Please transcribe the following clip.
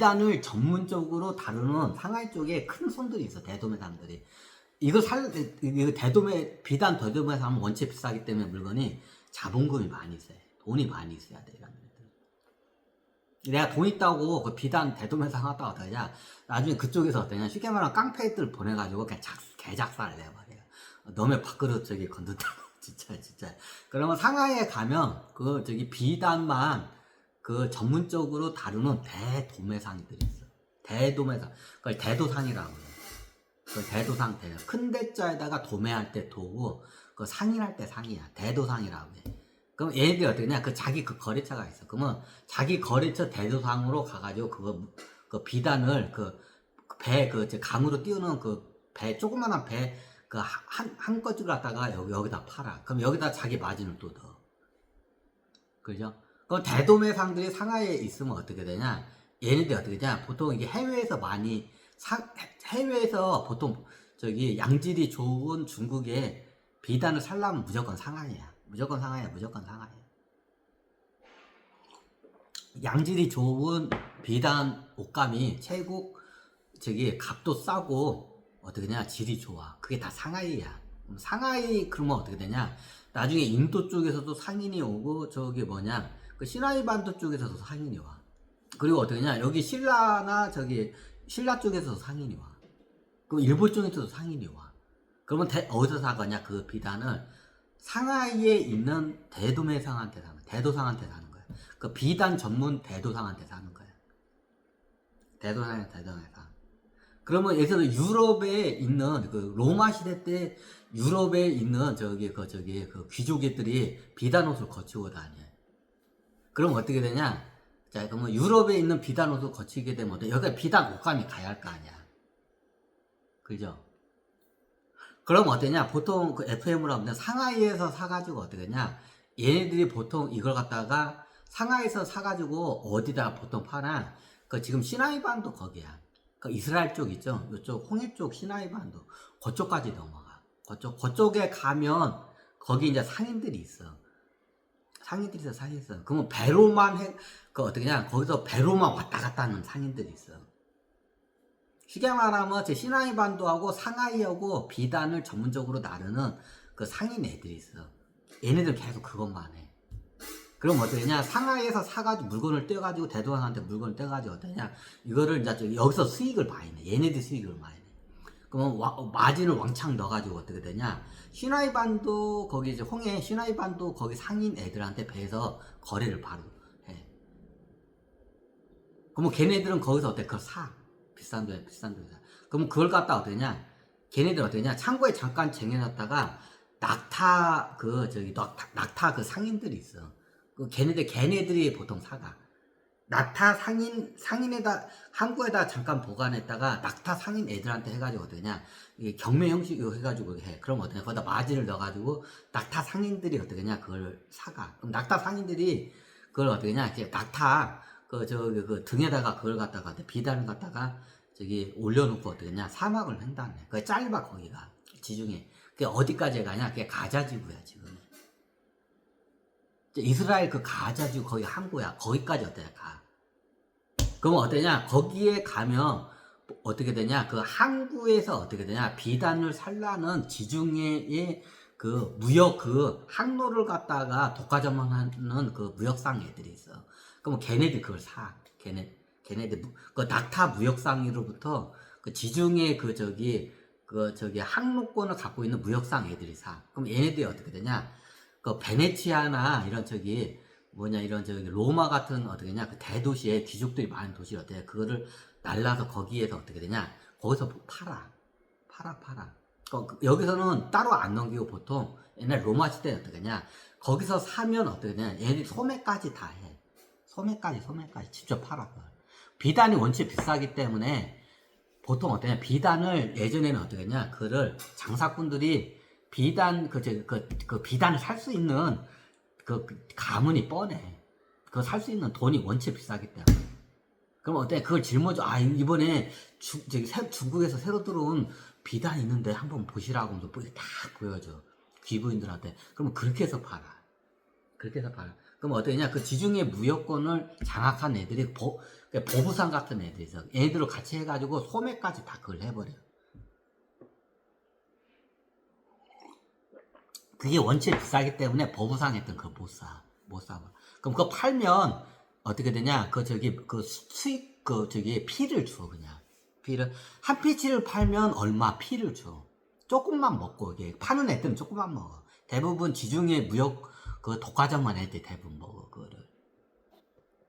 비단을 전문적으로 다루는 상하이 쪽에 큰 손들이 있어. 대도매 사람들이. 이거 대도매, 비단 대도매 사람은 원체 비싸기 때문에 물건이 자본금이 많이 있어요. 돈이 많이 있어야 돼, 이런 애들. 내가 돈 있다고 그 비단 대도매 상하다가 어떠냐. 나중에 그쪽에서 어떠냐. 쉽게 말하면 깡패들 보내가지고 그냥 개작살을 내버려요. 너네 밥그릇 건든다고. 진짜. 그러면 상하이에 가면 비단만 전문적으로 다루는 대도매상들이 있어. 대도매상. 그걸 대도상이라고 해요. 그 대도상. 큰 대자에다가 도매할 때 도고, 그 상인할 때 상이야. 대도상이라고 해. 그럼 얘네들이 어떻게 냐 자기 거래처가 있어. 그러면 자기 거래처 대도상으로 가가지고 비단을 강으로 띄우는 조그만한 배, 한 거줄 갖다가 여기다 팔아. 그럼 여기다 자기 마진을 또 넣어. 그죠? 그럼 대도매상들이 상하이에 있으면 어떻게 되냐? 얘네들이 어떻게 되냐? 보통 이게 해외에서 보통 양질이 좋은 중국에 비단을 살려면 무조건 상하이야. 무조건 상하이야. 양질이 좋은 비단 옷감이 최고 값도 싸고 어떻게 되냐? 질이 좋아. 그게 다 상하이야. 상하이 그러면 어떻게 되냐? 나중에 인도 쪽에서도 상인이 오고 그 시나이 반도 쪽에서도 상인이 와. 그리고 어떻게 되냐? 여기 신라 쪽에서도 상인이 와. 그럼 일본 쪽에서도 상인이 와. 그러면 어디서 사거냐? 그 비단을 상하이에 있는 대도매상한테 사는 거야. 대도상한테 사는 거야. 그 비단 전문 대도상한테 사는 거야. 대도상. 그러면 예를 들어 유럽에 있는 로마 시대 때 유럽에 있는 귀족들이 비단 옷을 거치고 다녀. 그럼 어떻게 되냐? 자, 그러면 유럽에 있는 비단 옷을 거치게 되면 여기가 비단 옷감이 가야 할 거 아니야. 그죠? 그럼 어떠냐? 보통 FM으로 하면 상하이에서 사가지고 어떻게 되냐? 얘네들이 보통 이걸 갖다가 상하이에서 사가지고 어디다 보통 파나? 지금 시나이 반도 거기야. 이스라엘 쪽 있죠? 이쪽 홍해 쪽 시나이 반도 그쪽까지 넘어가. 그쪽에 가면 거기 이제 상인들이 있어. 상인들이 있어. 그러면 배로만 어떻게냐? 거기서 배로만 왔다 갔다 하는 상인들이 있어. 쉽게 말하면 제 시나이 반도하고 상하이하고 비단을 전문적으로 나르는 상인 애들이 있어. 얘네들 계속 그것만 해. 그럼 어떠냐? 상하이에서 사가지고 물건을 떼가지고 대도상한테 물건을 떼가지고 어떠냐? 이거를 이제 여기서 수익을 많이 내. 얘네들 수익을 많이 내. 그러면 마진을 왕창 넣어가지고 어떻게 되냐? 시나이 반도 거기 이제 홍해 시나이 반도 거기 상인 애들한테 배에서 거래를 바로 해. 그러면 걔네들은 거기서 어때? 그걸 사. 비싼 돈에 사. 그러면 그걸 갖다 어떠냐? 걔네들 어떠냐? 창고에 잠깐 쟁여놨다가 낙타 상인들이 있어. 걔네들이 보통 사가. 낙타 상인에다, 항구에다 잠깐 보관했다가 낙타 상인 애들한테 해가지고 어떠냐. 이게 경매 형식으로 해가지고 해. 그럼 어떠냐. 거기다 마진을 넣어가지고 낙타 상인들이 어떠냐. 그걸 사가. 그럼 낙타 상인들이 그걸 어떠냐. 낙타, 등에다가 그걸 갖다가, 비단을 갖다가 올려놓고 어떠냐. 사막을 횡단해. 그게 짧아, 거기가. 지중해. 그게 어디까지 가냐. 그게 가자지구야, 지금. 이스라엘 가자지구 거기 항구야. 거기까지 어떠냐 가. 그러면 어떠냐? 거기에 가면 어떻게 되냐? 항구에서 어떻게 되냐? 비단을 살라는 지중해의 무역 항로를 갖다가 독과점하는 무역상 애들이 있어. 그럼 걔네들 그걸 사. 걔네들 낙타 무역상으로부터 지중해 항로권을 갖고 있는 무역상 애들이 사. 그럼 얘네들이 어떻게 되냐? 베네치아나 이런 로마 같은 어떻게냐 대도시에 귀족들이 많은 도시 어때? 그거를 날라서 거기에서 어떻게 되냐? 거기서 팔아. 여기서는 따로 안 넘기고 보통 옛날 로마 시대에 어떻게냐? 거기서 사면 어떻게 되냐? 얘네들이 소매까지 다 해. 소매까지 직접 팔아. 비단이 원체 비싸기 때문에 보통 어떠냐? 비단을 예전에는 어떻게냐? 그를 장사꾼들이 비단 비단을 살 수 있는 가문이 뻔해. 그거 살 수 있는 돈이 원체 비싸기 때문에. 그럼 어때? 그걸 짊어져. 이번에 중국에서 새로 들어온 비단 있는데 한번 보시라고 하면서 딱 보여줘. 귀부인들한테. 그러면 그렇게 해서 팔아. 그럼 어떠냐? 그 지중해 무역권을 장악한 애들이 보부상 같은 애들이 있어. 얘들을 같이 해가지고 소매까지 다 그걸 해버려. 그게 원체 비싸기 때문에 보부상 했던 그거 못 사. 못 사. 그럼 그거 팔면 어떻게 되냐? 그 수익, 피를 줘, 그냥. 피를. 한 피치를 팔면 얼마 피를 줘. 조금만 먹고, 이게 파는 애들은 조금만 먹어. 대부분 지중해 무역, 독과점만 애들 대부분 먹어, 그거를.